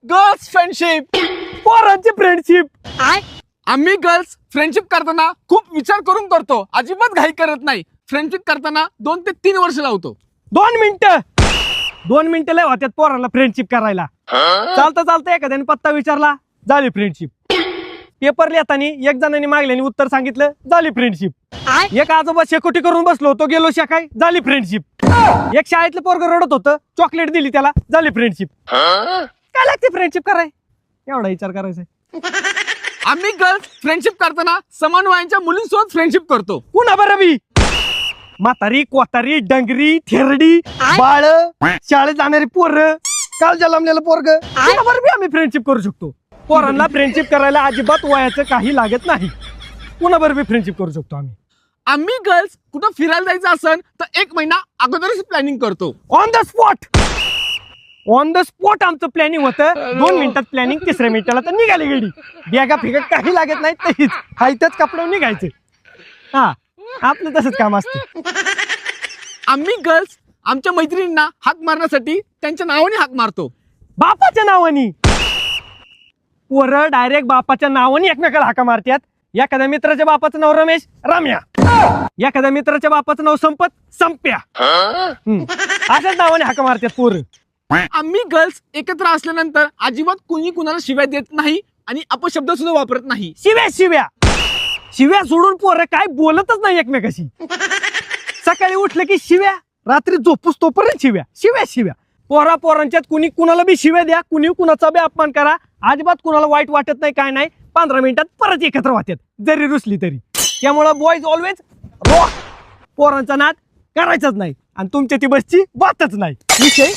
Girls friendship. पोरांची friendship. आम्ही girls friendship करताना खूप विचार करून करतो, अजिबात घाई करत नाही. फ्रेंडशिप करताना 2 ते 3 वर्ष लावतो. 2 मिनिटं लय होत्यात पोरांना फ्रेंडशिप करायला. चालता चालता एखाद्याने पत्ता विचारला, झाली फ्रेंडशिप. पेपर लिहिताना एक जणांनी मागल्याने उत्तर सांगितलं, झाली फ्रेंडशिप. एक आजोबा शेकोटी करून बसलो होतो, गेलो शेकाय, झाली फ्रेंडशिप. एक शाळेतलं पोरग रडत होतं, चॉकलेट दिली त्याला, झाली फ्रेंडशिप. काय लागते फ्रेंडशिप कराय, एवढा विचार करायचा. आम्ही गर्ल्स फ्रेंडशिप करताना समान वयाच्या मुलींसोबत फ्रेंडशिप करतो. कुणा बरं बी? म्हातारी, कोतारी, डंगरी, थेरडी, बाळ, शाळेत जाणारी पोरं, काल जन्मलेलं पोरग, कुणाबरोबर बी आम्ही फ्रेंडशिप करू शकतो. पोरांना फ्रेंडशिप करायला अजिबात वयाचं काही लागत नाही. कुणाबरोबर बी फ्रेंडशिप करू शकतो आम्ही. आम्ही गर्ल्स कुठं फिरायला जायचं असेल तर 1 महिना अगोदरच प्लॅनिंग करतो. ऑन द स्पॉट आमचं प्लॅनिंग होतं. 2 मिनिटात प्लॅनिंग, 3ऱ्या मिनिटाला तर निघाली गाडी. बॅगा फिगा काही लागत नाही, तशीच हायतच कपडे निघायचं. हा, आपलं तसंच काम असतं. आम्ही गर्ल्स आमच्या मैत्रिणींना हाक मारण्यासाठी त्यांच्या नावाने हाक मारतो. बापाच्या नावानी. पोरं डायरेक्ट बापाच्या नावाने एकमेकाला हाका मारतात. एखाद्या मित्राच्या बापाचं नाव रमेश, रम्या. एखाद्या मित्राच्या बापाचं नाव संपत, संप्या. अशाच नावाने हाका मारतात पोरं. आम्ही गर्ल्स एकत्र असल्यानंतर अजिबात कुणी कुणाला शिव्या देत नाही आणि अपशब्द सुद्धा वापरत नाही. शिव्या सोडून पोरं काय बोलतच नाही एकमेकाशी. सकाळी उठलं की शिव्या, रात्री झोपूस तोपर्यंत शिव्या. पोरांच्यात कुणी कुणाला बी शिव्या द्या, कुणी कुणाचा बी अपमान करा, अजिबात कुणाला वाईट वाटत नाही, काय नाही. 15 मिनिटात परत एकत्र वाटतात, जरी रुसली तरी. त्यामुळं बॉयज ऑलवेज रॉक. पोरांचा नाद करायचाच नाही आणि तुमच्या ती बसची बातच नाही. विषय